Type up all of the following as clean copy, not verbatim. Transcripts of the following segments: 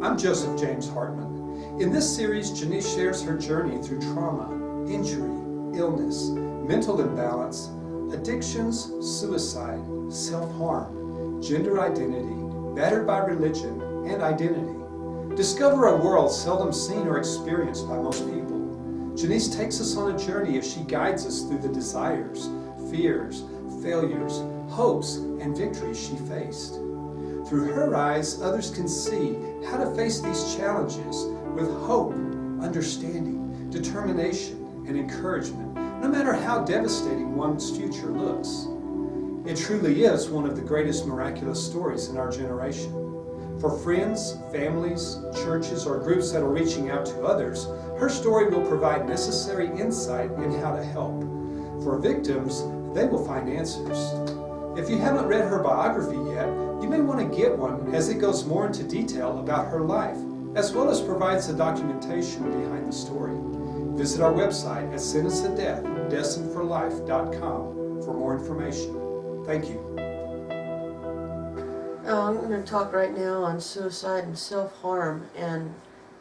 I'm Joseph James Hartman. In this series, Janiece shares her journey through trauma, injury, illness, mental imbalance, addictions, suicide, self-harm, gender identity, battered by religion, and identity. Discover a world seldom seen or experienced by most people. Janiece takes us on a journey as she guides us through the desires, fears, failures, hopes, and victories she faced. Through her eyes, others can see how to face these challenges with hope, understanding, determination, and encouragement, no matter how devastating one's future looks. It truly is one of the greatest miraculous stories in our generation. For friends, families, churches, or groups that are reaching out to others, her story will provide necessary insight in how to help. For victims, they will find answers. If you haven't read her biography yet, you may want to get one, as it goes more into detail about her life, as well as provides the documentation behind the story. Visit our website at sentenceofdeath.destinedforlife.com for more information. Thank you. I'm going to talk right now on suicide and self-harm and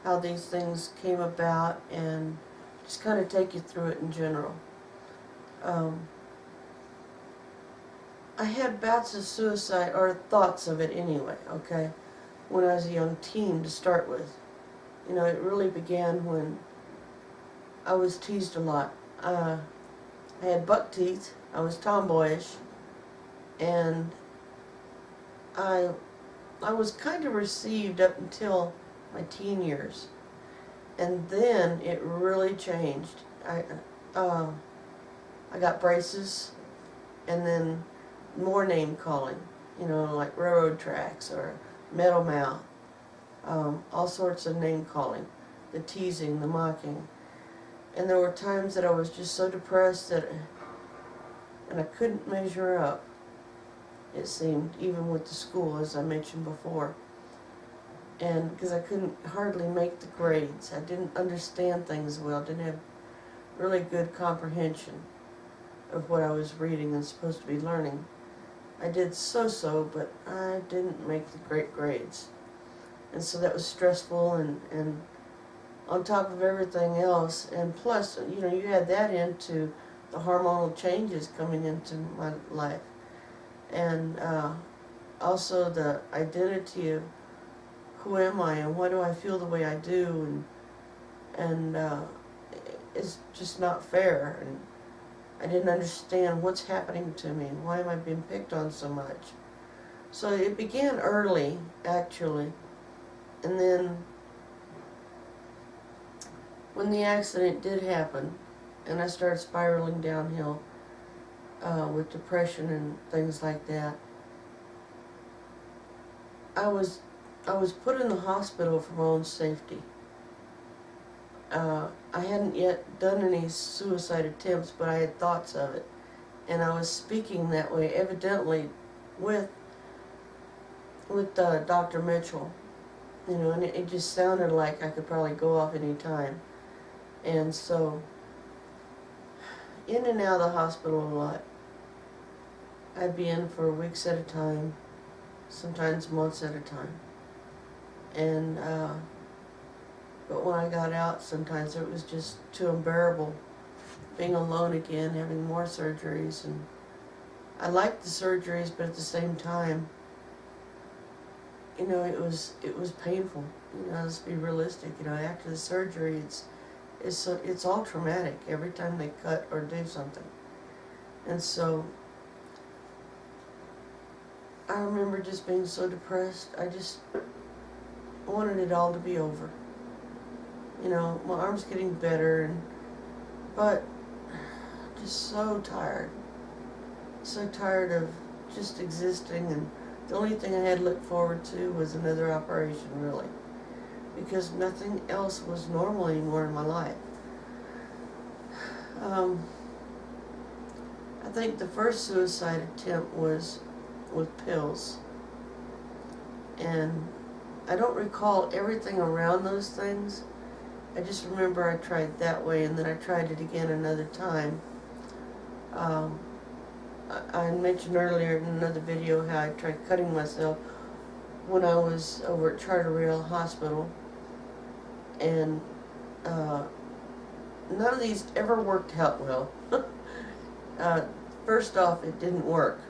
how these things came about, and just kind of take you through it in general. I had bouts of suicide, or thoughts of it anyway, okay, when I was a young teen to start with. You know, it really began when I was teased a lot. I had buck teeth, I was tomboyish, and I was kind of received up until my teen years, and then it really changed. I got braces, and then more name calling, you know, like railroad tracks or metal mouth, all sorts of name calling, the teasing, the mocking. And there were times that I was just so depressed and I couldn't measure up, it seemed, even with the school, as I mentioned before. And because I couldn't hardly make the grades, I didn't understand things well, didn't have really good comprehension of what I was reading and supposed to be learning. I did so-so, but I didn't make the great grades. And so that was stressful, and on top of everything else, and plus, you know, you add that into the hormonal changes coming into my life. And also the identity of who am I and why do I feel the way I do, and it's just not fair, and I didn't understand what's happening to me, why am I being picked on so much. So it began early, actually, and then when the accident did happen and I started spiraling downhill with depression and things like that, I was put in the hospital for my own safety. I hadn't yet done any suicide attempts, but I had thoughts of it, and I was speaking that way, evidently, with Dr. Mitchell, you know, and it just sounded like I could probably go off any time. And so, in and out of the hospital a lot. I'd be in for weeks at a time, sometimes months at a time. And but when I got out, sometimes it was just too unbearable, being alone again, having more surgeries. And I liked the surgeries, but at the same time, you know, it was painful. You know, let's be realistic. You know, after the surgery, it's all traumatic every time they cut or do something. And so I remember just being so depressed. I just wanted it all to be over. You know, my arm's getting better, but just so tired of just existing, and the only thing I had to look forward to was another operation, really, because nothing else was normal anymore in my life. I think the first suicide attempt was with pills, and I don't recall everything around those things. I just remember I tried that way, and then I tried it again another time. I mentioned earlier in another video how I tried cutting myself when I was over at Charter Rail Hospital, and none of these ever worked out well. First off, it didn't work.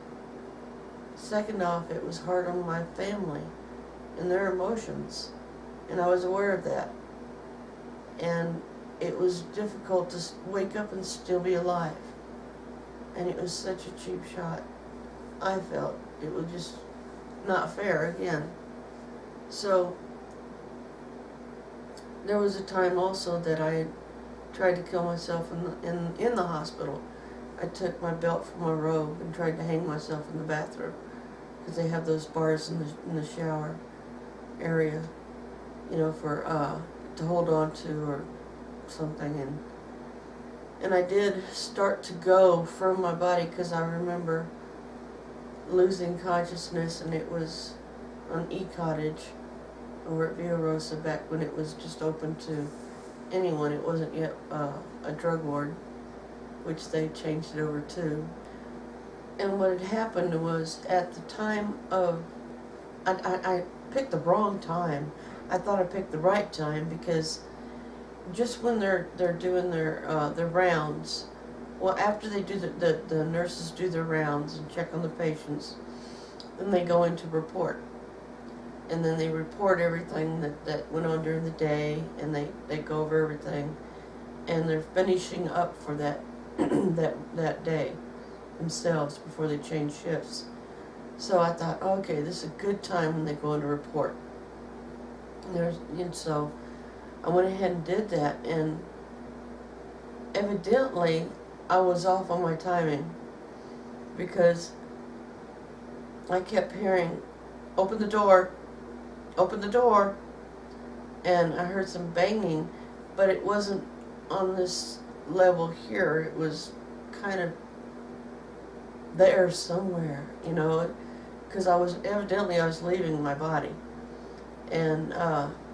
Second off, it was hard on my family and their emotions, and I was aware of that. And it was difficult to wake up and still be alive. And it was such a cheap shot. I felt it was just not fair again. So there was a time also that I tried to kill myself in the hospital. I took my belt from my robe and tried to hang myself in the bathroom, because they have those bars in the shower area, you know, for to hold on to or something. And I did start to go from my body, because I remember losing consciousness, and it was on E Cottage over at Villa Rosa, back when it was just open to anyone. It wasn't yet a drug ward, which they changed it over to. And what had happened was, at the time of, I picked the wrong time. I thought I picked the right time, because just when they're doing their rounds, well, after they do the nurses do their rounds and check on the patients, then they go into report. And then they report everything that went on during the day, and they go over everything, and they're finishing up for that that day themselves before they change shifts. So I thought, okay, this is a good time when they go into report. And so I went ahead and did that, and evidently I was off on my timing, because I kept hearing, open the door, and I heard some banging, but it wasn't on this level here. It was kind of there somewhere, you know, because I was leaving my body, and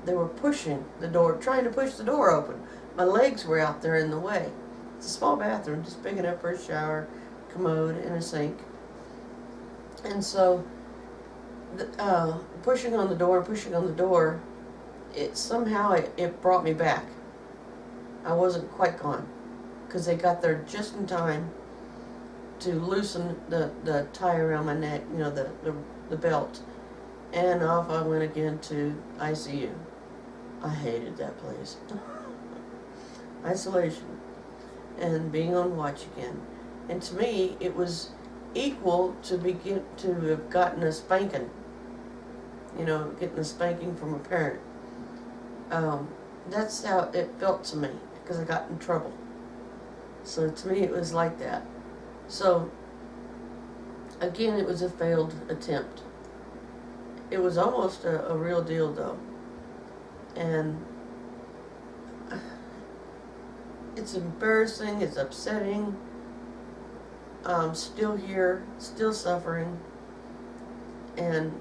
they were pushing the door, trying to push the door open. My legs were out there in the way. It's a small bathroom, just big enough for a shower, commode, and a sink. And so, pushing on the door, it somehow it brought me back. I wasn't quite gone, because they got there just in time to loosen the tie around my neck, you know, the belt, and off I went again to ICU. I hated that place. Isolation and being on watch again. And to me, it was equal to have gotten a spanking. You know, getting a spanking from a parent. That's how it felt to me, because I got in trouble. So to me, it was like that. So again, it was a failed attempt. It was almost a real deal, though. And it's embarrassing, it's upsetting. I'm still here, still suffering. And,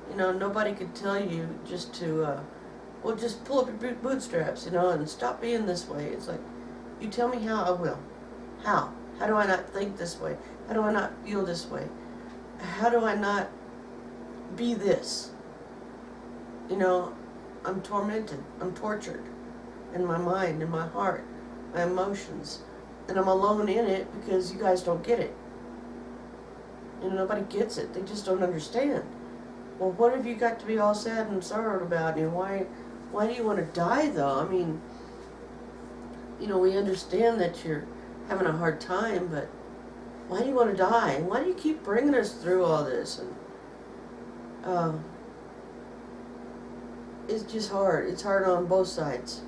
you know, nobody could tell you just to, well, just pull up your bootstraps, you know, and stop being this way. It's like, you tell me how, I will. How? How do I not think this way? How do I not feel this way? How do I not be this? You know, I'm tormented. I'm tortured in my mind, in my heart, my emotions. And I'm alone in it, because you guys don't get it. And nobody gets it. They just don't understand. Well, what have you got to be all sad and sorrowed about? And why do you want to die, though? I mean, you know, we understand that you're having a hard time, but why do you want to die? And why do you keep bringing us through all this? And it's just hard. It's hard on both sides.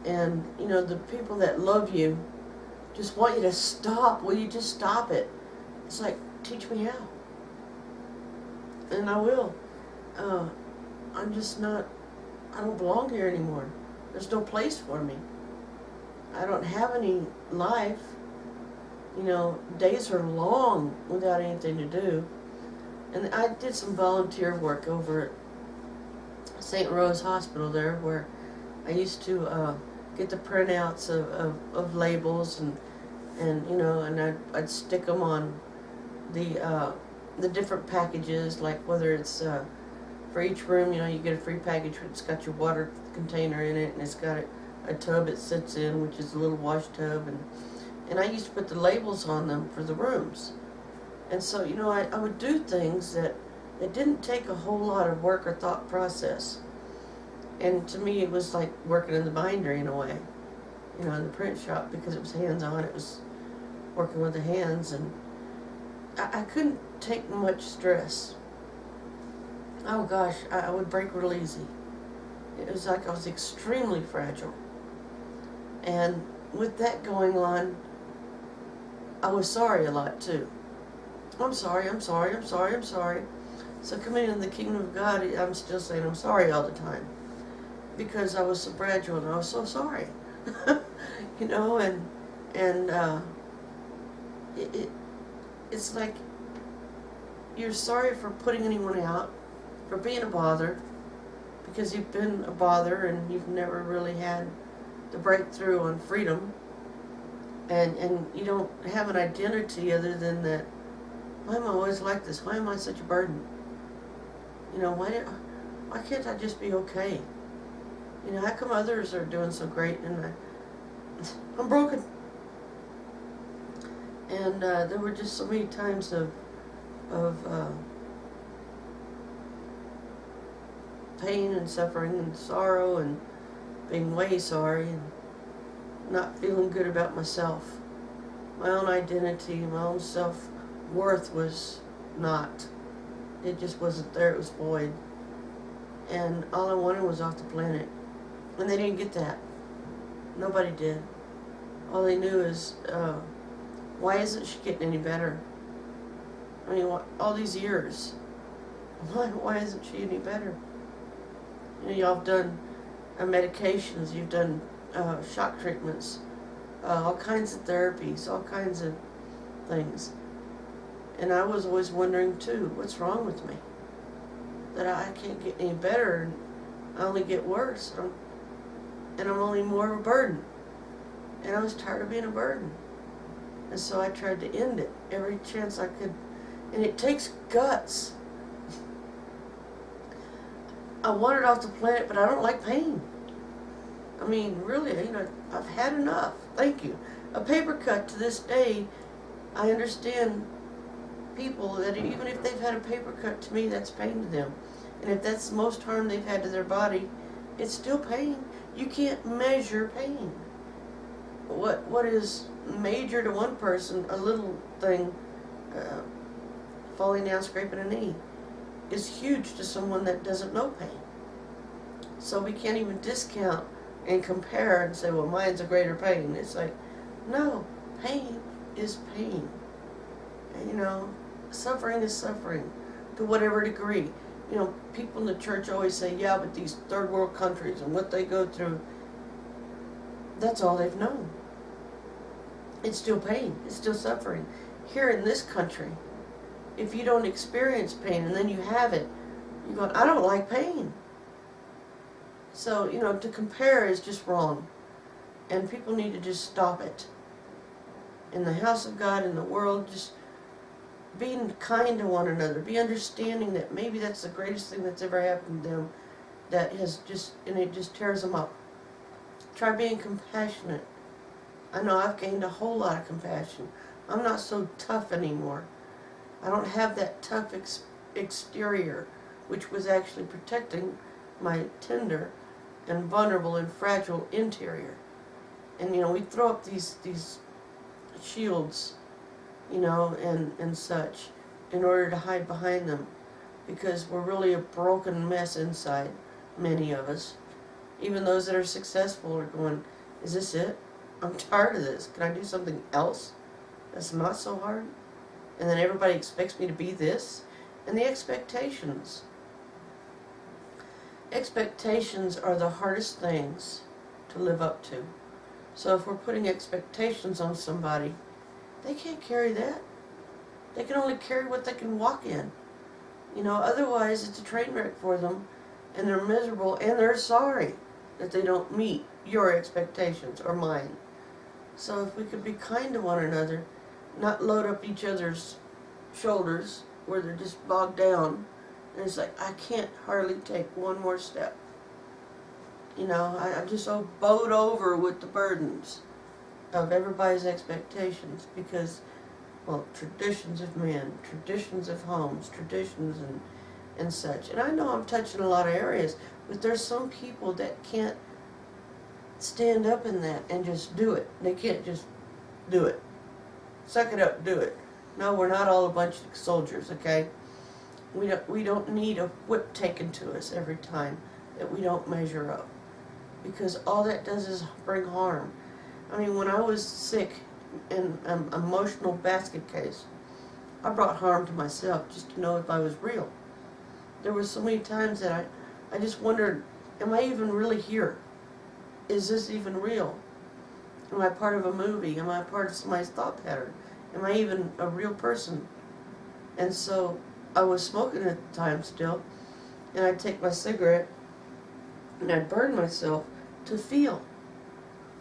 And, you know, the people that love you just want you to stop. Will you just stop it? It's like, teach me how. And I will. I'm just not, I don't belong here anymore. There's no place for me. I don't have any life. You know, days are long without anything to do. And I did some volunteer work over at St. Rose Hospital there, where I used to get the printouts of labels, and you know, and I'd stick them on the the different packages, like whether it's for each room, you get a free package that's got your water container in it, and it's got a tub it sits in, which is a little wash tub, and I used to put the labels on them for the rooms. And so, I would do things that it didn't take a whole lot of work or thought process. And to me, it was like working in the bindery in a way, in the print shop, because it was hands-on. It was working with the hands, and I couldn't take much stress. Oh gosh, I would break real easy. It was like I was extremely fragile. And with that going on, I was sorry a lot too. I'm sorry, I'm sorry, I'm sorry, I'm sorry. So coming into the kingdom of God, I'm still saying I'm sorry all the time. Because I was so fragile and I was so sorry. It's like you're sorry for putting anyone out, for being a bother, because you've been a bother and you've never really had the breakthrough on freedom, and you don't have an identity other than that. Why am I always like this? Why am I such a burden? Why can't I just be okay? How come others are doing so great and I'm broken? And there were just so many times of pain and suffering and sorrow and being way sorry and not feeling good about myself. My own identity, my own self-worth was not. It just wasn't there. It was void. And all I wanted was off the planet. And they didn't get that. Nobody did. All they knew is, why isn't she getting any better? I mean, all these years, why isn't she any better? Y'all have done medications, you've done shock treatments, all kinds of therapies, all kinds of things. And I was always wondering too, what's wrong with me? That I can't get any better, and I only get worse, and I'm only more of a burden. And I was tired of being a burden. And so I tried to end it every chance I could. And it takes guts. I want it off the planet, but I don't like pain. I mean, really, I've had enough. Thank you. A paper cut to this day, I understand people that even if they've had a paper cut, to me, that's pain to them. And if that's the most harm they've had to their body, it's still pain. You can't measure pain. What is major to one person, a little thing, falling down, scraping a knee, is huge to someone that doesn't know pain. So we can't even discount and compare and say, well, mine's a greater pain. It's like, no, pain is pain. And, suffering is suffering to whatever degree. People in the church always say, yeah, but these third world countries and what they go through, that's all they've known. It's still pain. It's still suffering. Here in this country, if you don't experience pain and then you have it, you're going, I don't like pain. So, to compare is just wrong. And people need to just stop it. In the house of God, in the world, just being kind to one another. Be understanding that maybe that's the greatest thing that's ever happened to them, that has and it just tears them up. Try being compassionate. I know I've gained a whole lot of compassion. I'm not so tough anymore. I don't have that tough exterior, which was actually protecting my tender and vulnerable and fragile interior. And we throw up these shields, and such, in order to hide behind them, because we're really a broken mess inside, many of us. Even those that are successful are going, is this it? I'm tired of this. Can I do something else that's not so hard? And then everybody expects me to be this. And the expectations. Expectations are the hardest things to live up to. So if we're putting expectations on somebody, they can't carry that. They can only carry what they can walk in. Otherwise it's a train wreck for them, and they're miserable, and they're sorry that they don't meet your expectations or mine. So if we could be kind to one another, not load up each other's shoulders where they're just bogged down. And it's like, I can't hardly take one more step. You know, I'm just so bowed over with the burdens of everybody's expectations because, well, traditions of men, traditions of homes, traditions and such. And I know I'm touching a lot of areas, but there's some people that can't stand up in that and just do it. They can't just do it. Suck it up, do it. No, we're not all a bunch of soldiers, okay? We don't need a whip taken to us every time that we don't measure up. Because all that does is bring harm. I mean, when I was sick in an emotional basket case, I brought harm to myself just to know if I was real. There were so many times that I just wondered, am I even really here? Is this even real? Am I part of a movie? Am I part of somebody's thought pattern? Am I even a real person? And so I was smoking at the time still, and I'd take my cigarette and I'd burn myself to feel.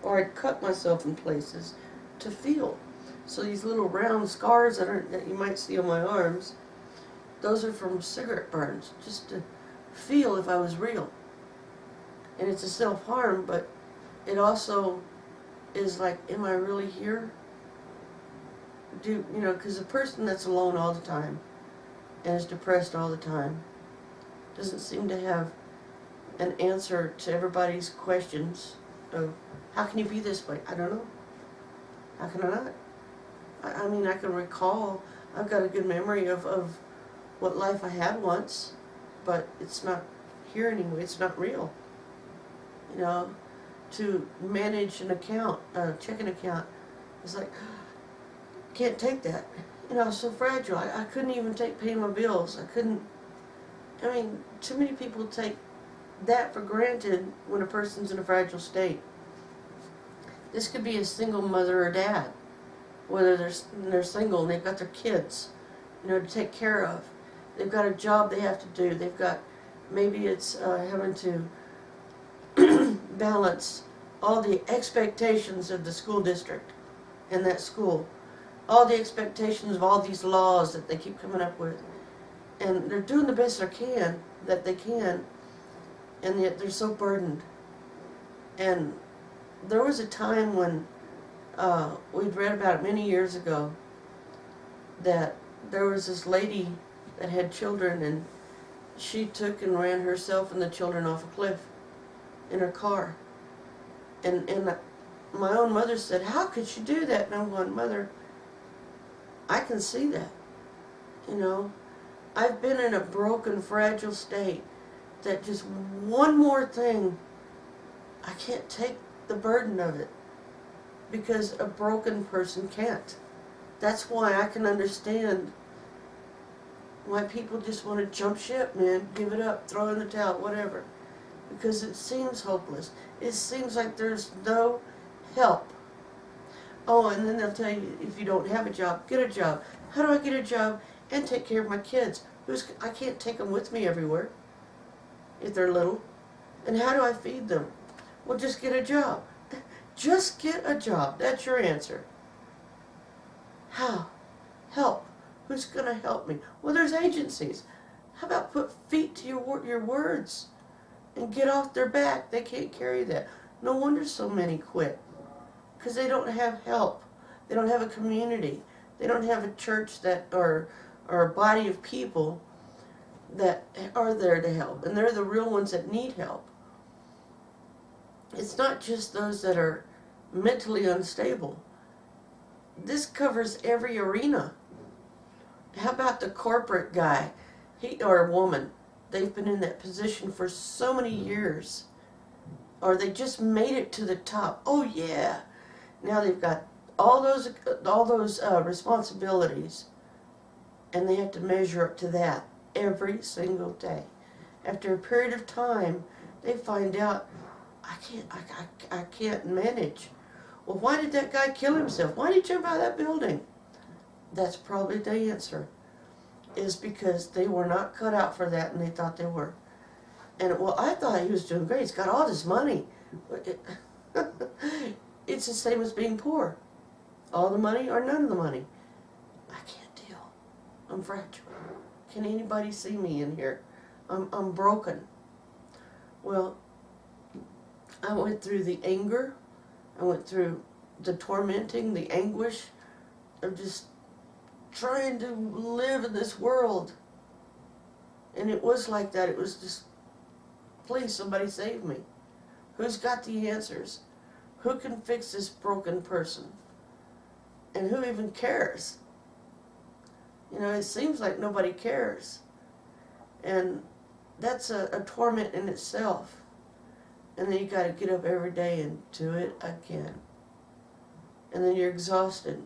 Or I'd cut myself in places to feel. So these little round scars that you might see on my arms, those are from cigarette burns, just to feel if I was real. And it's a self-harm, but it also is like, am I really here? Because a person that's alone all the time and is depressed all the time doesn't seem to have an answer to everybody's questions of, how can you be this way? I don't know. How can I not? I mean, I can recall, I've got a good memory of what life I had once, but it's not here anymore. It's not real. You know, to manage an account, a checking account, it's like, can't take that. You know, so fragile. I couldn't even pay my bills. I mean, too many people take that for granted when a person's in a fragile state. This could be a single mother or dad, whether they're single and they've got their kids, to take care of. They've got a job they have to do. They've got, maybe it's having to balance all the expectations of the school district and that school, all the expectations of all these laws that they keep coming up with. And they're doing the best they can, and yet they're so burdened. And there was a time when we'd read about it many years ago that there was this lady that had children, and she took and ran herself and the children off a cliff in her car. And my own mother said, how could she do that? And I'm going, Mother, I can see that. I've been in a broken, fragile state that just one more thing, I can't take the burden of it, because a broken person can't. That's why I can understand why people just want to jump ship, man, give it up, throw in the towel, whatever, because it seems hopeless. It seems like there's no help. Oh, and then they'll tell you, if you don't have a job, get a job. How do I get a job and take care of my kids? I can't take them with me everywhere if they're little. And how do I feed them? Well, just get a job. Just get a job. That's your answer. How? Help. Who's going to help me? Well, there's agencies. How about put feet to your words and get off their back? They can't carry that. No wonder so many quit, because they don't have help. They don't have a community. They don't have a church or a body of people that are there to help, and they're the real ones that need help. It's not just those that are mentally unstable. This covers every arena. How about the corporate guy, or woman? They've been in that position for so many years, or they just made it to the top. Oh yeah, now they've got all those responsibilities, and they have to measure up to that every single day. After a period of time, they find out, I can't manage. Well, why did that guy kill himself? Why did he jump out of that building? That's probably the answer, is because they were not cut out for that, and they thought they were. And, well, I thought he was doing great. He's got all this money. It's the same as being poor. All the money or none of the money. I can't deal. I'm fragile. Can anybody see me in here? I'm broken. Well, I went through the anger, I went through the tormenting, the anguish of just trying to live in this world. And it was like that. It was just, please, somebody save me. Who's got the answers? Who can fix this broken person? And who even cares? You know, it seems like nobody cares. And that's a torment in itself. And then you got to get up every day and do it again. And then you're exhausted.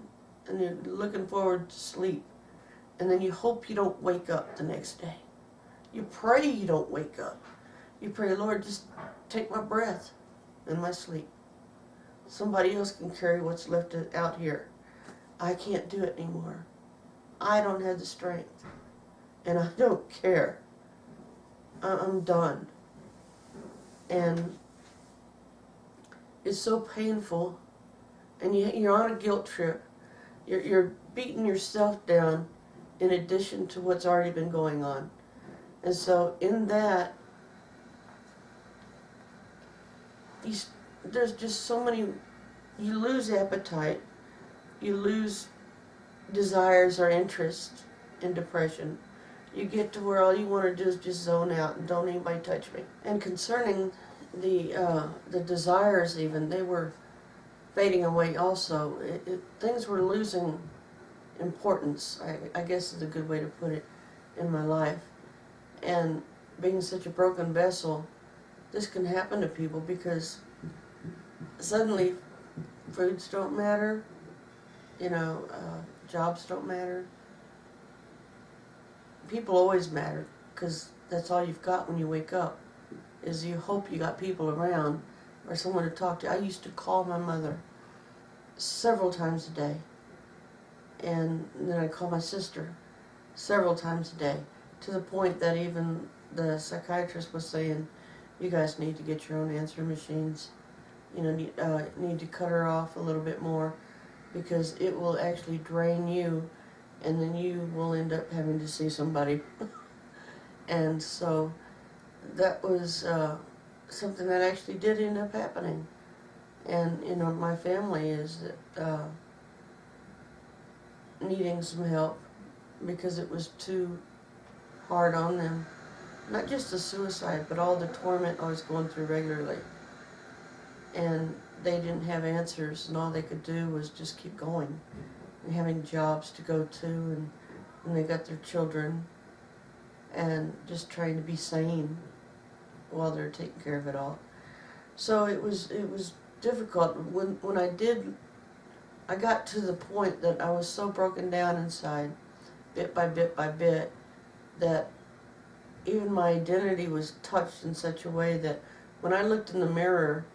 And you're looking forward to sleep. And then you hope you don't wake up the next day. You pray you don't wake up. You pray, Lord, just take my breath and my sleep. Somebody else can carry what's left out here. I can't do it anymore. I don't have the strength. And I don't care. I'm done. And it's so painful. And you're on a guilt trip. You're beating yourself down in addition to what's already been going on. And so in that, there's just so many, you lose appetite, you lose desires or interest in depression. You get to where all you want to do is just zone out and don't anybody touch me. And concerning the desires even, they were fading away also. Things were losing importance, I guess is a good way to put it, in my life. And being such a broken vessel, this can happen to people because suddenly foods don't matter, you know, jobs don't matter. People always matter because that's all you've got when you wake up, is you hope you got people around or someone to talk to. I used to call my mother several times a day, and then I'd call my sister several times a day, to the point that even the psychiatrist was saying, you guys need to get your own answering machines. You know, need to cut her off a little bit more because it will actually drain you, and then you will end up having to see somebody. And so that was something that actually did end up happening. And, you know, my family is needing some help because it was too hard on them. Not just the suicide, but all the torment I was going through regularly. And they didn't have answers, and all they could do was just keep going and having jobs to go to, and they got their children, and just trying to be sane while they're taking care of it all. So it was difficult. When I got to the point that I was so broken down inside, bit by bit by bit, that even my identity was touched in such a way that when I looked in the mirror,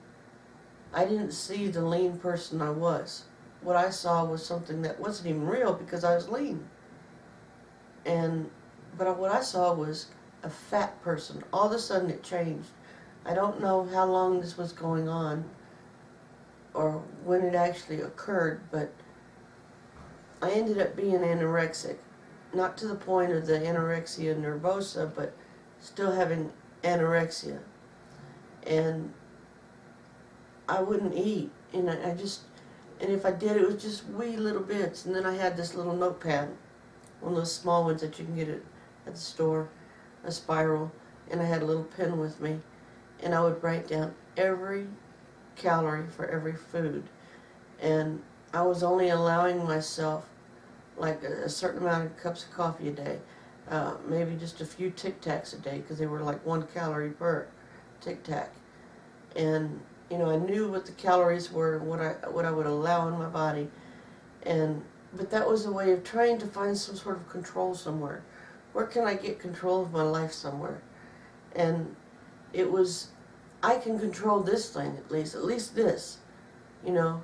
I didn't see the lean person I was. What I saw was something that wasn't even real because I was lean. But what I saw was a fat person. All of a sudden it changed. I don't know how long this was going on or when it actually occurred, but I ended up being anorexic. Not to the point of the anorexia nervosa, but still having anorexia. And I wouldn't eat, and and if I did, it was just wee little bits. And then I had this little notepad, one of those small ones that you can get at the store, a spiral, and I had a little pen with me, and I would write down every calorie for every food. And I was only allowing myself like a certain amount of cups of coffee a day, maybe just a few Tic Tacs a day, because they were like 1 calorie per Tic Tac. And you know, I knew what the calories were and what I would allow in my body, but that was a way of trying to find some sort of control somewhere. Where can I get control of my life somewhere? And it was, I can control this thing at least this, you know.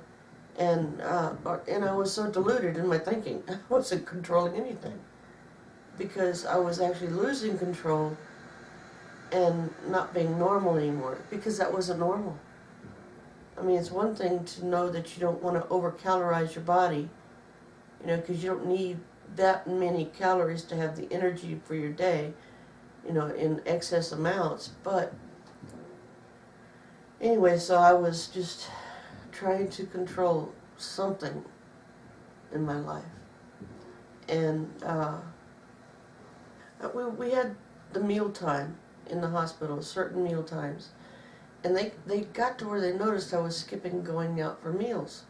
And I was so deluded in my thinking, I wasn't controlling anything, because I was actually losing control and not being normal anymore, because that wasn't normal. I mean, it's one thing to know that you don't want to over-calorize your body, you know, because you don't need that many calories to have the energy for your day, you know, in excess amounts. But anyway, so I was just trying to control something in my life. And we had the meal time in the hospital, certain meal times. And they got to where they noticed I was skipping going out for meals.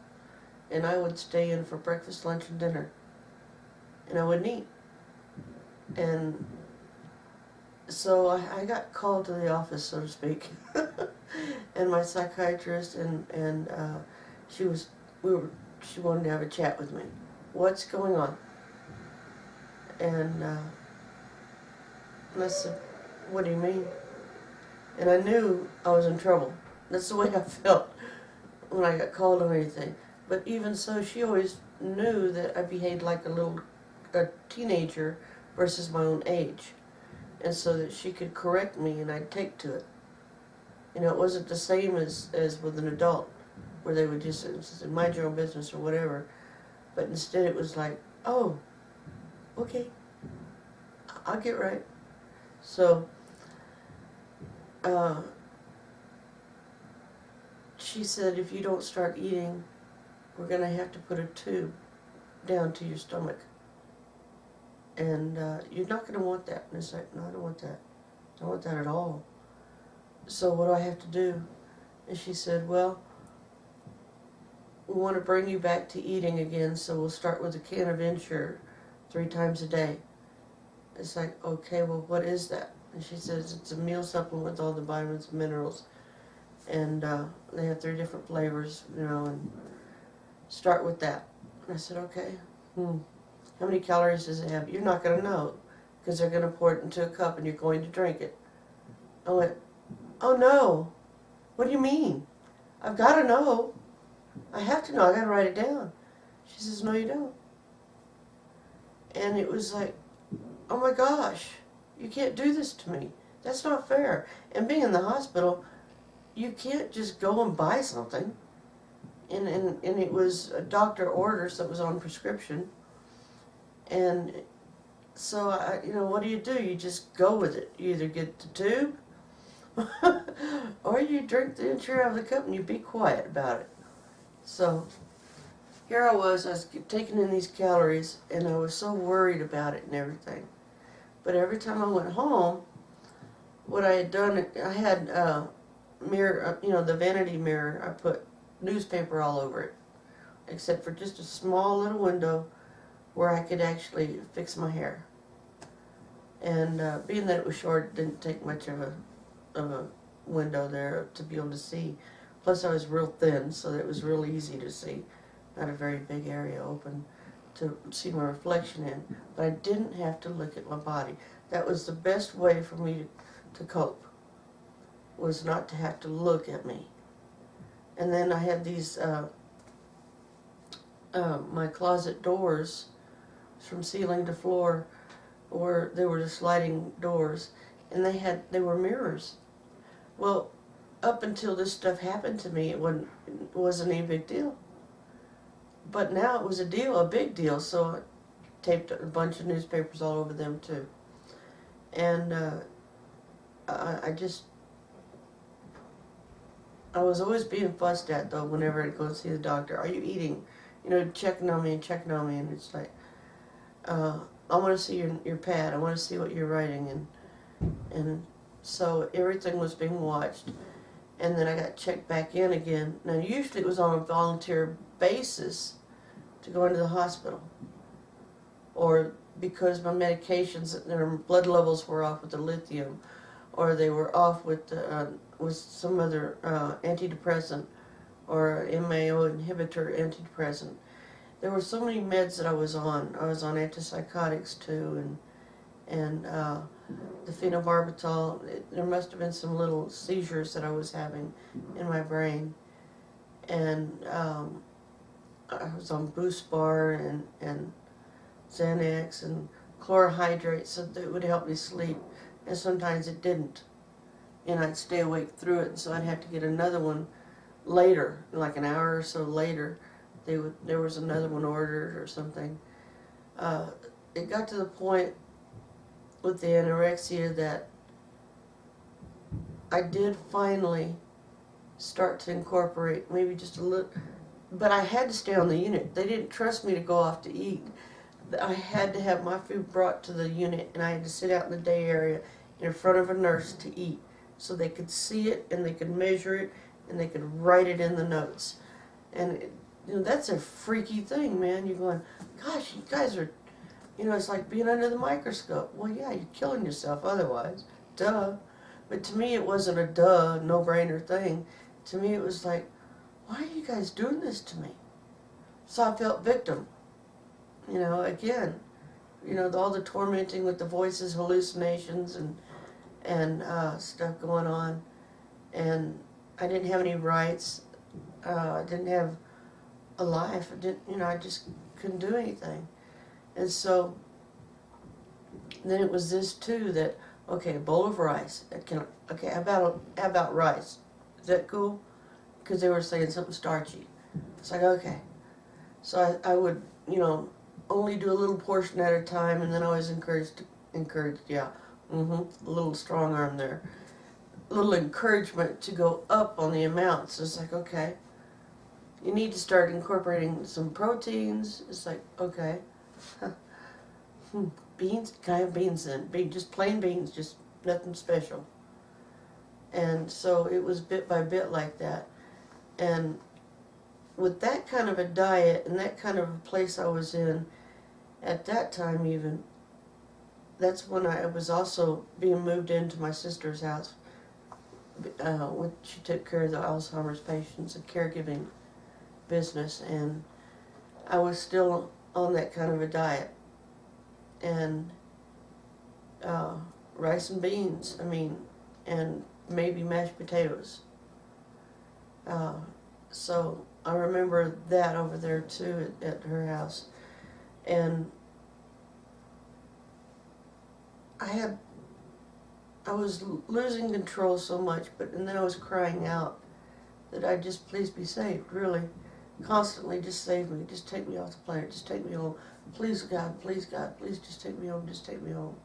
And I would stay in for breakfast, lunch, and dinner. And I wouldn't eat. And so I got called to the office, so to speak. And my psychiatrist and she wanted to have a chat with me. What's going on? And I said, what do you mean? And I knew I was in trouble. That's the way I felt when I got called on anything. But even so, she always knew that I behaved like a teenager versus my own age. And so that she could correct me and I'd take to it. You know, it wasn't the same as with an adult, where they would just say, mind your own business or whatever. But instead it was like, oh, okay, I'll get right. So she said, if you don't start eating, we're going to have to put a tube down to your stomach. And you're not going to want that. And it's like, no, I don't want that. I don't want that at all. So what do I have to do? And she said, well, we want to bring you back to eating again, so we'll start with a can of Ensure 3 times a day. It's like, okay, well, what is that? And she says, it's a meal supplement with all the vitamins and minerals. And they have 3 different flavors, you know, and start with that. And I said, okay. How many calories does it have? You're not going to know, because they're going to pour it into a cup and you're going to drink it. I went, oh no, what do you mean? I've got to know. I have to know, I got to write it down. She says, no you don't. And it was like, oh my gosh, you can't do this to me. That's not fair. And being in the hospital, you can't just go and buy something. And it was a doctor orders that was on prescription. And so, you know, what do? You just go with it. You either get the tube, or you drink the Ensure out of the cup and you be quiet about it. So, here I was taking in these calories, and I was so worried about it and everything. But every time I went home, what I had done, I had a mirror, you know, the vanity mirror, I put newspaper all over it, except for just a small little window where I could actually fix my hair. And being that it was short, it didn't take much of a window there to be able to see. Plus I was real thin, so that it was real easy to see. Not a very big area open to see my reflection in. But I didn't have to look at my body. That was the best way for me to cope, was not to have to look at me. And then I had these, my closet doors from ceiling to floor, or they were the sliding doors, and they were mirrors. Well, up until this stuff happened to me, it wasn't any big deal. But now it was a big deal, so I taped a bunch of newspapers all over them too. And I was always being fussed at, though, whenever I'd go see the doctor. Are you eating? You know, checking on me, and it's like, I want to see your pad. I want to see what you're writing, and so everything was being watched. And then I got checked back in again. Now, usually it was on a volunteer basis to go into the hospital, or because my medications, their blood levels were off with the lithium, or they were off with some other antidepressant or MAO inhibitor antidepressant. There were so many meds that I was on. I was on antipsychotics too, and the phenobarbital. There must have been some little seizures that I was having in my brain, and I was on Boost Bar and Xanax and chlorohydrate, so that it would help me sleep, and sometimes it didn't, and I'd stay awake through it, so I'd have to get another one later, like an hour or so later. There was another one ordered or something. it got to the point with the anorexia that I did finally start to incorporate maybe just a little, but I had to stay on the unit. They didn't trust me to go off to eat. I had to have my food brought to the unit, and I had to sit out in the day area in front of a nurse to eat, so they could see it and they could measure it and they could write it in the notes. And that's a freaky thing, man. You're going, gosh, you guys are, it's like being under the microscope. Well, yeah, you're killing yourself otherwise. Duh. But to me, it wasn't a duh, no-brainer thing. To me, it was like, why are you guys doing this to me? So I felt victim. Again, all the tormenting with the voices, hallucinations, and stuff going on. And I didn't have any rights. I didn't have a life. I just couldn't do anything. And so then it was this too, that, okay, a bowl of rice. Okay, how about rice? Is that cool? Because they were saying something starchy. It's like, okay. So I would, only do a little portion at a time, and then I was encouraged, yeah, a little strong arm there. A little encouragement to go up on the amounts. It's like, okay, you need to start incorporating some proteins. It's like, okay. Beans? Can I have beans then? Just plain beans, just nothing special. And so it was bit by bit like that. And with that kind of a diet and that kind of a place I was in, at that time even, that's when I was also being moved into my sister's house. When she took care of the Alzheimer's patients, a caregiving business, and I was still on that kind of a diet. And rice and beans, and maybe mashed potatoes. So I remember that over there too at her house. And I was losing control so much, and then I was crying out that I just, please be saved, really. Constantly, just save me, just take me off the planet, just take me home. Please God, please just take me home, just take me home.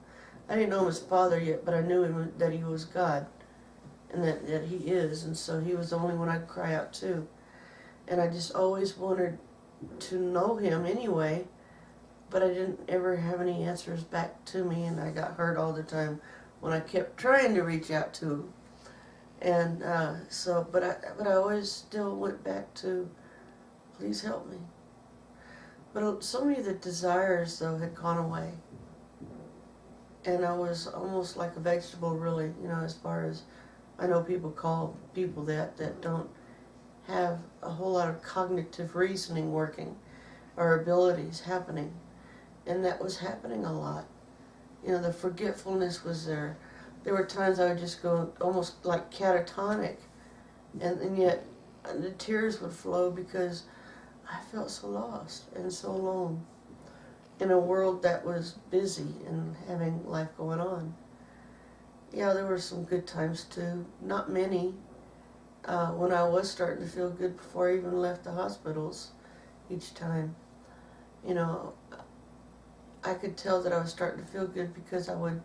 I didn't know him as Father yet, but I knew him that he was God, and that he is, and so he was the only one I'd cry out to. And I just always wanted to know him anyway, but I didn't ever have any answers back to me, and I got hurt all the time when I kept trying to reach out to him. And but I always still went back to, please help me. But so many of the desires, though, had gone away. And I was almost like a vegetable, really, as far as I know people call people that don't have a whole lot of cognitive reasoning working or abilities happening. And that was happening a lot. The forgetfulness was there. There were times I would just go almost like catatonic, and yet the tears would flow because I felt so lost and so alone in a world that was busy and having life going on. Yeah, there were some good times too. Not many. When I was starting to feel good before I even left the hospitals each time. I could tell that I was starting to feel good because I would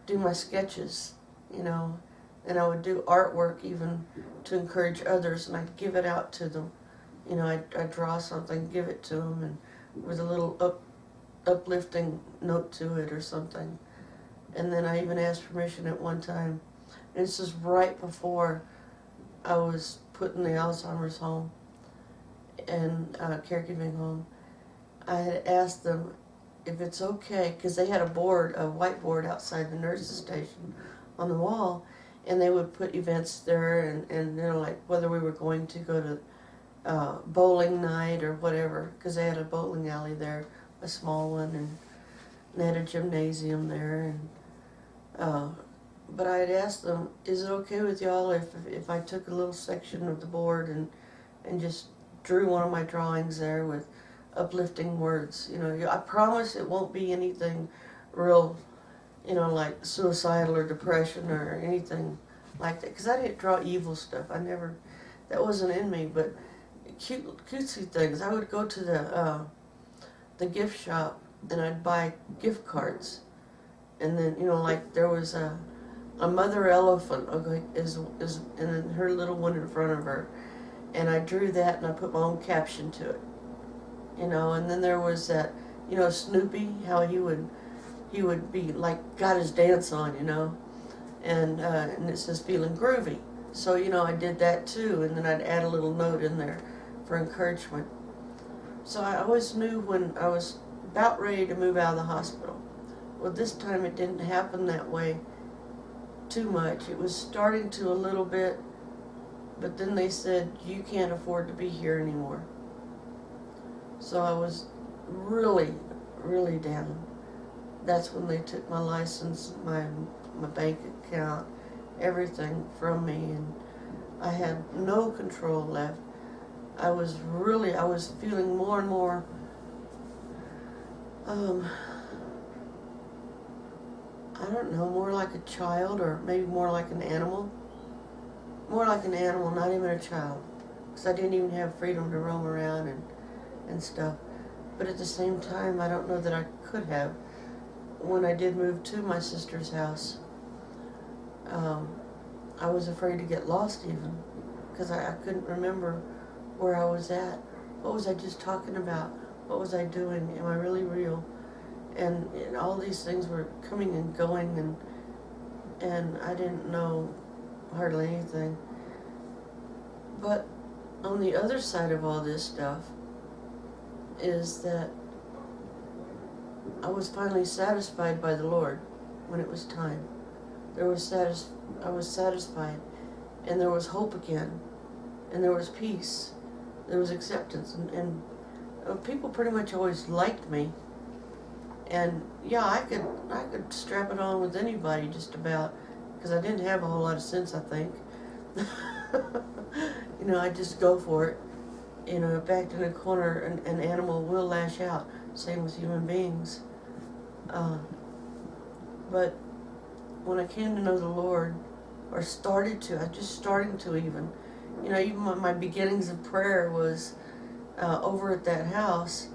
do my sketches, and I would do artwork even to encourage others, and I'd give it out to them. I'd draw something, give it to them, and with a little uplifting note to it or something. And then I even asked permission at one time, and this is right before I was put in the Alzheimer's home and caregiving home. I had asked them if it's okay, because they had a whiteboard outside the nurse's station on the wall, and they would put events there, and like whether we were going to go to bowling night or whatever, because they had a bowling alley there, a small one, and they had a gymnasium there. And but I had asked them, is it okay with y'all if I took a little section of the board and just drew one of my drawings there with uplifting words? I promise it won't be anything real, like suicidal or depression or anything like that, because I didn't draw evil stuff. That wasn't in me. But cutesy things. I would go to the gift shop and I'd buy gift cards. And then, you know, like there was a mother elephant, okay, and then her little one in front of her. And I drew that and I put my own caption to it. You know, and then there was that, you know, Snoopy, how he would be like, got his dance on, you know. And it says feeling groovy. So, you know, I did that too, and then I'd add a little note in there for encouragement. So I always knew when I was about ready to move out of the hospital. Well, this time it didn't happen that way too much. It was starting to a little bit, but then they said, you can't afford to be here anymore. So I was really, really down. That's when they took my license, my bank account, everything from me, and I had no control left. I was feeling more and more I don't know, more like a child, or maybe more like an animal. More like an animal, not even a child, because I didn't even have freedom to roam around and stuff. But at the same time, I don't know that I could have. When I did move to my sister's house, I was afraid to get lost even, because I couldn't remember where I was at. What was I just talking about? What was I doing? Am I really real? And all these things were coming and going, and I didn't know hardly anything. But on the other side of all this stuff is that I was finally satisfied by the Lord when it was time. I was satisfied, and there was hope again, and there was peace, there was acceptance, and people pretty much always liked me. And yeah, I could strap it on with anybody just about, because I didn't have a whole lot of sense, I think. You know, I just go for it. You know, backed in a corner, an animal will lash out. Same with human beings. But when I came to know the Lord, or started to, I just starting to even, you know, even my beginnings of prayer was over at that house.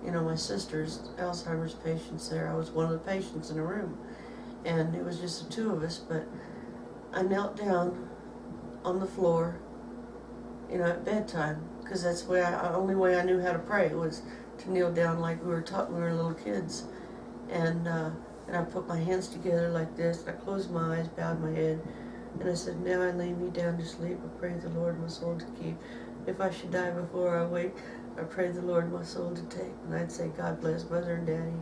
You know, my sister's Alzheimer's patients there. I was one of the patients in the room, and it was just the two of us. But I knelt down on the floor, you know, at bedtime, because that's the only way I knew how to pray was to kneel down like we were taught when we were little kids. And I put my hands together like this, and I closed my eyes, bowed my head, and I said, now I lay me down to sleep. I pray the Lord my soul to keep. If I should die before I wake, I pray the Lord my soul to take. And I'd say, God bless Mother and Daddy,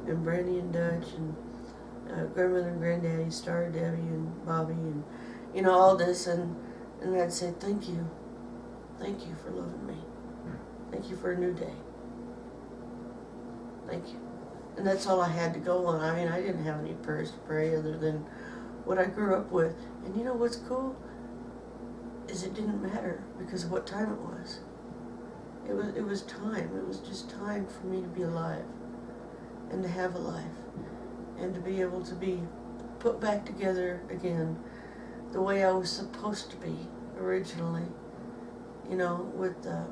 and Brandy and Dutch, and Grandmother and Granddaddy, Star, Debbie, and Bobby, and, you know, all this. And I'd say, thank you. Thank you for loving me. Thank you for a new day. Thank you. And that's all I had to go on. I mean, I didn't have any prayers to pray other than what I grew up with. And you know what's cool? Is it didn't matter because of what time it was. It was time. It was just time for me to be alive and to have a life and to be able to be put back together again the way I was supposed to be originally. You know, with a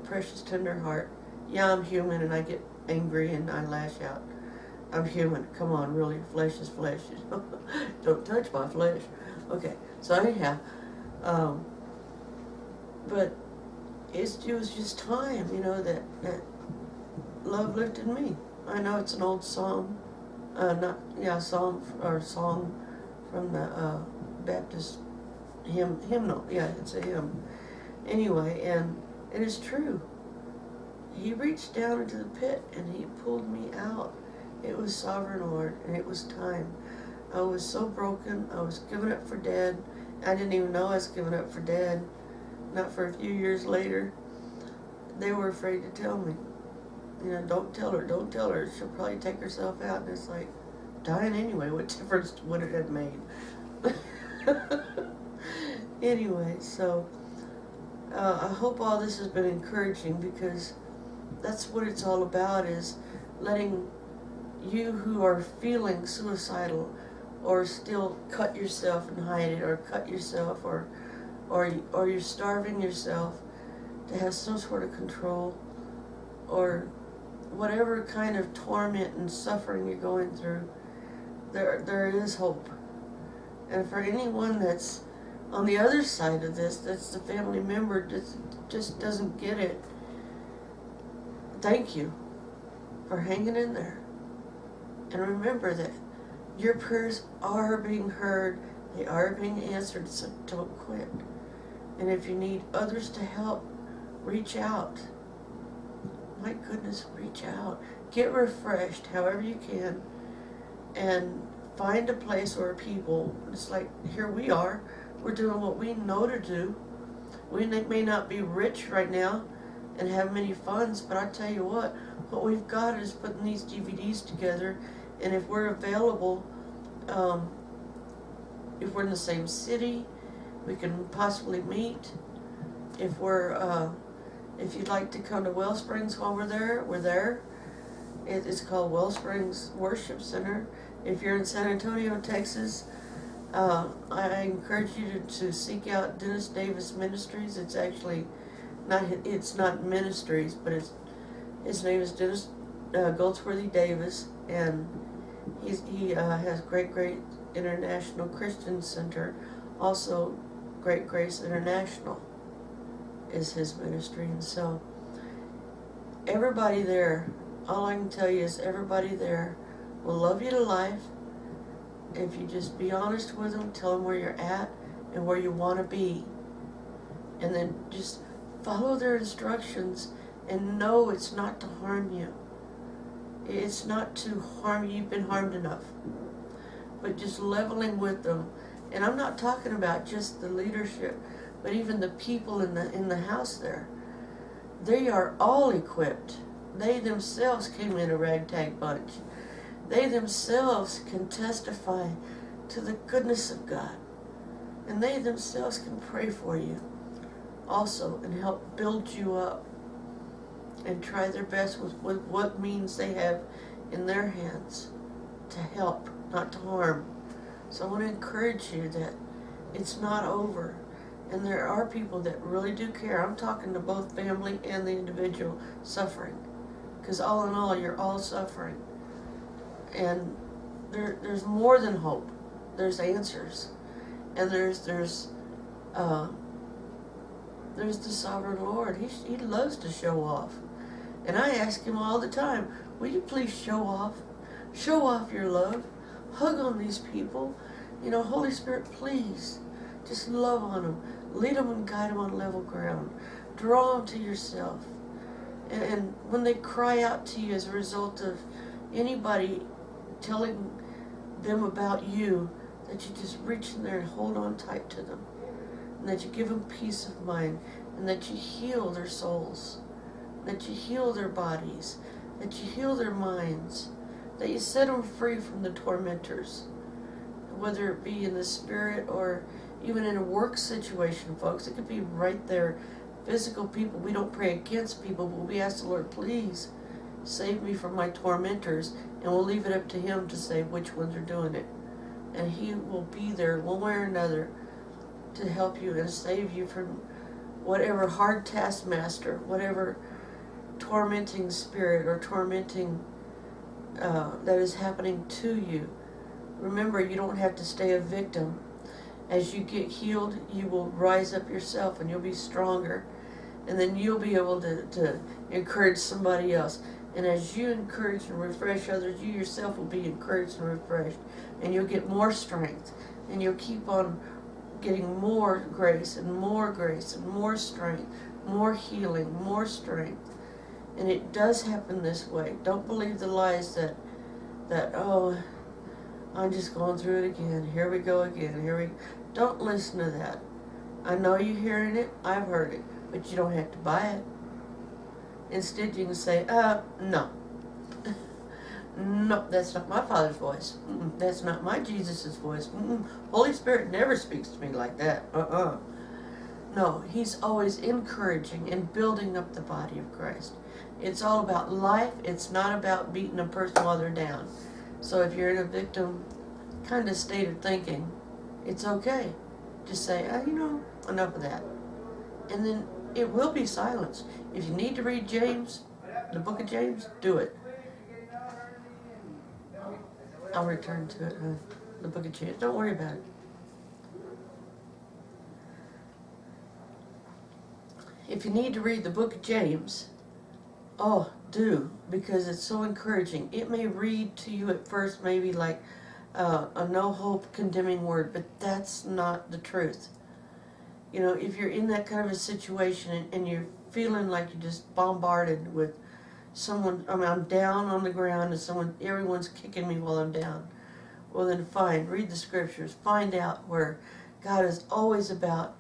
precious tender heart. Yeah, I'm human and I get angry and I lash out. I'm human. Come on, really. Flesh is flesh. Don't touch my flesh. Okay, so anyhow, but it was just time, you know, that love lifted me. I know it's an old song, song from the Baptist hymnal. Yeah, it's a hymn. Anyway, and it is true. He reached down into the pit and he pulled me out. It was sovereign Lord, and it was time. I was so broken. I was given up for dead. I didn't even know I was given up for dead. Not for a few years later. They were afraid to tell me. You know, don't tell her. She'll probably take herself out. And it's like, dying anyway. What difference would it have made? Anyway, so I hope all this has been encouraging, because that's what it's all about, is letting you who are feeling suicidal or still cut yourself and hide it, or cut yourself, or you're starving yourself to have some sort of control, or whatever kind of torment and suffering you're going through, there is hope. And for anyone that's on the other side of this, that's the family member that just doesn't get it, thank you for hanging in there. And remember that your prayers are being heard, they are being answered, so don't quit. And if you need others to help, reach out. My goodness, reach out. Get refreshed however you can, and find a place where people, it's like here we are, we're doing what we know to do. We may not be rich right now and have many funds, but I tell you what we've got is putting these DVDs together, and if we're available, if we're in the same city, we can possibly meet. If we're, if you'd like to come to Wellsprings while we're there. It's called Wellsprings Worship Center. If you're in San Antonio, Texas, I encourage you to seek out Dennis Davis Ministries. It's actually it's not ministries, but his name is Dennis Goldsworthy Davis, and he has Great International Christian Center. Also, Great Grace International is his ministry. And so everybody there, all I can tell you is everybody there will love you to life if you just be honest with them, tell them where you're at and where you want to be, and then just follow their instructions and know it's not to harm you. It's not to harm you. You've been harmed enough. But just leveling with them. And I'm not talking about just the leadership, but even the people in the house there. They are all equipped. They themselves came in a ragtag bunch. They themselves can testify to the goodness of God. And they themselves can pray for you also and help build you up and try their best with what means they have in their hands to help, not to harm. So I want to encourage you that it's not over. And there are people that really do care. I'm talking to both family and the individual suffering. Because all in all, you're all suffering. And there's more than hope. There's answers. And there's the sovereign Lord. He loves to show off. And I ask him all the time, will you please show off? Show off your love. Hug on these people. You know, Holy Spirit, please, just love on them. Lead them and guide them on level ground. Draw them to yourself. And when they cry out to you as a result of anybody telling them about you, that you just reach in there and hold on tight to them. And that you give them peace of mind. And that you heal their souls. That you heal their bodies. That you heal their minds. That you set them free from the tormentors. Whether it be in the spirit or even in a work situation, folks. It could be right there. Physical people, we don't pray against people, but we ask the Lord, please save me from my tormentors, and we'll leave it up to him to say which ones are doing it. And he will be there one way or another to help you and save you from whatever hard taskmaster, whatever tormenting spirit or tormenting that is happening to you. Remember, you don't have to stay a victim. As you get healed, you will rise up yourself and you'll be stronger. And then you'll be able to encourage somebody else. And as you encourage and refresh others, you yourself will be encouraged and refreshed. And you'll get more strength. And you'll keep on getting more grace and more strength, more healing, more strength. And it does happen this way. Don't believe the lies that oh, I'm just going through it again. Here we go again. Don't listen to that. I know you're hearing it. I've heard it. But you don't have to buy it. Instead, you can say, no. No, that's not my Father's voice. That's not my Jesus' voice. Holy Spirit never speaks to me like that. No, he's always encouraging and building up the body of Christ. It's all about life. It's not about beating a person while they're down. So if you're in a victim kind of state of thinking, it's okay. Just say, enough of that. And then it will be silence. If you need to read James, The book of James, do it. I'll return to it, huh? The book of James. Don't worry about it. If you need to read the book of James, oh, do, because it's so encouraging. It may read to you at first maybe like a no hope condemning word, but that's not the truth. You know, if you're in that kind of a situation and you're feeling like you're just bombarded with someone, I mean, I'm down on the ground and everyone's kicking me while I'm down, well then fine, read the scriptures. Find out where God is always about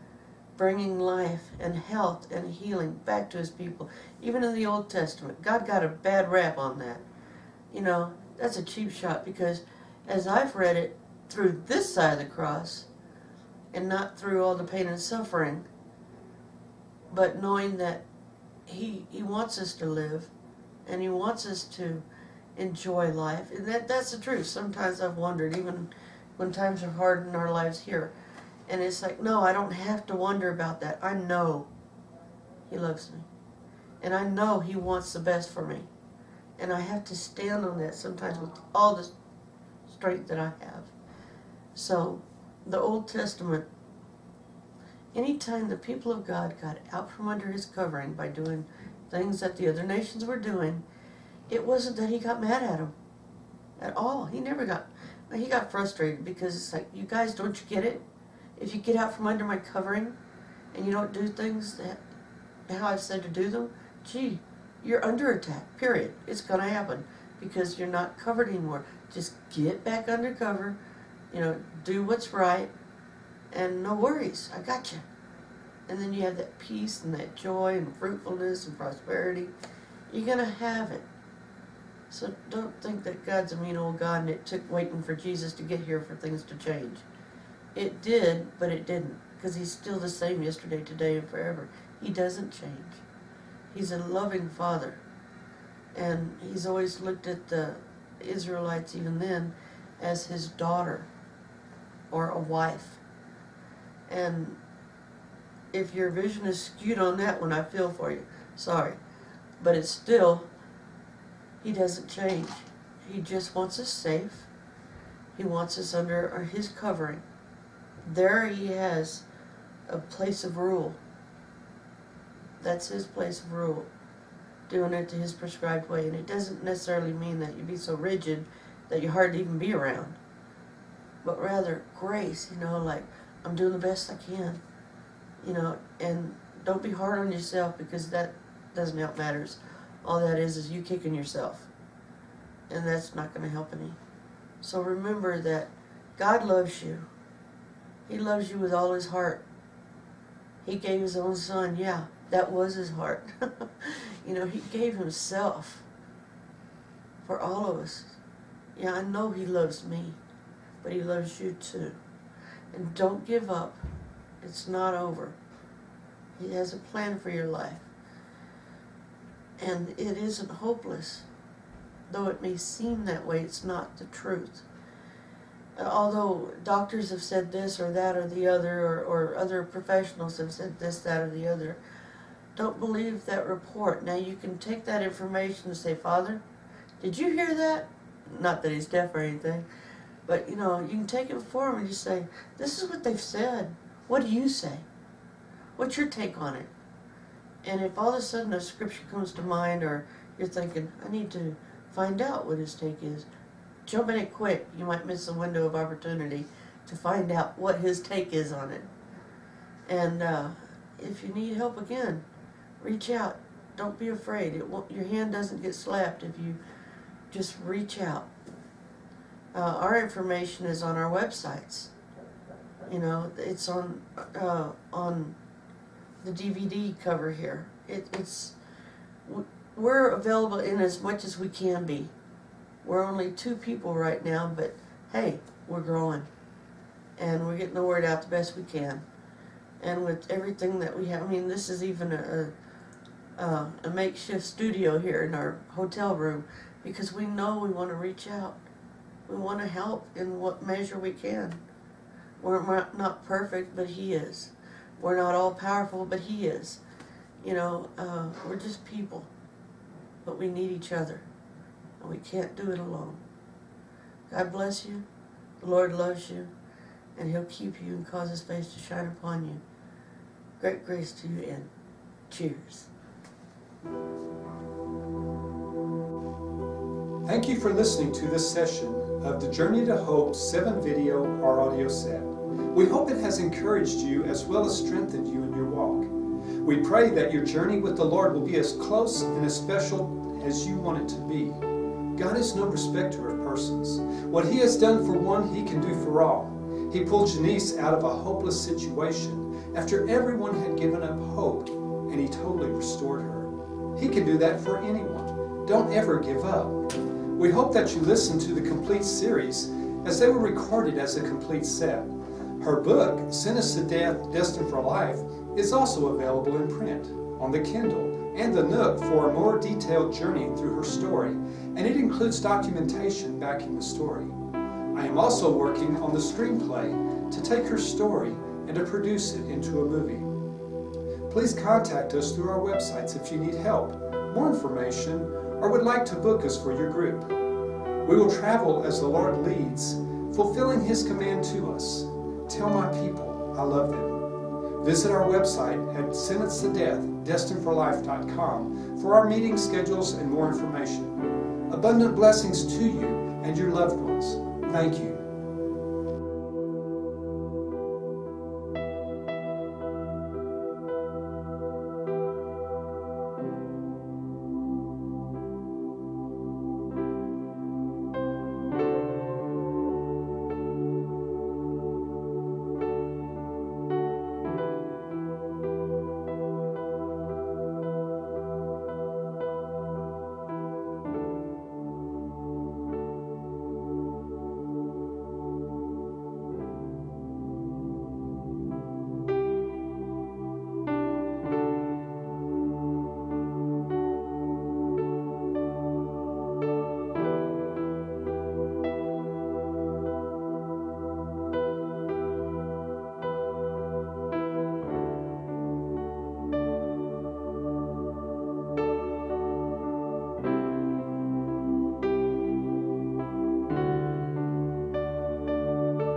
bringing life and health and healing back to his people. Even in the Old Testament, God got a bad rap on that. You know, that's a cheap shot, because as I've read it through this side of the cross, and not through all the pain and suffering, but knowing that he wants us to live, and he wants us to enjoy life. And that's the truth. Sometimes I've wondered, even when times are hard in our lives here, and it's like, no, I don't have to wonder about that. I know he loves me, and I know he wants the best for me, and I have to stand on that sometimes with all the strength that I have. So the Old Testament, anytime the people of God got out from under his covering by doing things that the other nations were doing, it wasn't that he got mad at them at all. He got frustrated, because it's like, you guys, don't you get it? If you get out from under my covering and you don't do things how I've said to do them, gee, you're under attack, period. It's going to happen because you're not covered anymore. Just get back under cover, you know, do what's right, and no worries, I got you. And then you have that peace and that joy and fruitfulness and prosperity. You're going to have it. So don't think that God's a mean old God and it took waiting for Jesus to get here for things to change. It did, but it didn't, because he's still the same yesterday, today, and forever. He doesn't change. He's a loving Father, and he's always looked at the Israelites, even then, as his daughter or a wife. And if your vision is skewed on that one, I feel for you. Sorry. But it's still, he doesn't change. He just wants us safe. He wants us under his covering. There he has a place of rule. That's his place of rule. Doing it to his prescribed way. And it doesn't necessarily mean that you be so rigid that you're hard to even be around. But rather grace, you know, like, I'm doing the best I can. You know, and don't be hard on yourself, because that doesn't help matters. All that is you kicking yourself. And that's not going to help any. So remember that God loves you. He loves you with all his heart. He gave his own son. Yeah, that was his heart. You know, he gave himself for all of us. Yeah, I know he loves me, but he loves you too. And don't give up. It's not over. He has a plan for your life. And it isn't hopeless. Though it may seem that way, it's not the truth. Although doctors have said this or that or the other, or other professionals have said this, that, or the other, don't believe that report. Now you can take that information and say, Father, did you hear that? Not that he's deaf or anything, but you know, you can take it before him and just say, this is what they've said. What do you say? What's your take on it? And if all of a sudden a scripture comes to mind, or you're thinking, I need to find out what his take is, jump in it quick. You might miss the window of opportunity to find out what his take is on it. And if you need help again, reach out. Don't be afraid. Your hand doesn't get slapped if you just reach out. Our information is on our websites. You know, it's on the DVD cover here. We're available in as much as we can be. We're only 2 people right now, but hey, we're growing. And we're getting the word out the best we can. And with everything that we have, I mean, this is even a makeshift studio here in our hotel room, because we know we want to reach out. We want to help in what measure we can. We're not perfect, but he is. We're not all powerful, but he is. You know, we're just people. but we need each other, and we can't do it alone. God bless you. The Lord loves you, and He'll keep you and cause His face to shine upon you. Great grace to you, and cheers. Thank you for listening to this session of the Journey to Hope 7-video or audio set. We hope it has encouraged you as well as strengthened you in your walk. We pray that your journey with the Lord will be as close and as special as you want it to be. God is no respecter of persons. What He has done for one, He can do for all. He pulled Janiece out of a hopeless situation after everyone had given up hope, and He totally restored her. He can do that for anyone. Don't ever give up. We hope that you listen to the complete series as they were recorded as a complete set. Her book, Sentenced to Death, Destined for Life, is also available in print, on the Kindle, and the Nook for a more detailed journey through her story, and it includes documentation backing the story. I am also working on the screenplay to take her story and to produce it into a movie. Please contact us through our websites if you need help, more information, or would like to book us for your group. We will travel as the Lord leads, fulfilling His command to us. Tell my people I love them. Visit our website at sentencedtodestinedforlife.com for our meeting schedules and more information. Abundant blessings to you and your loved ones. Thank you.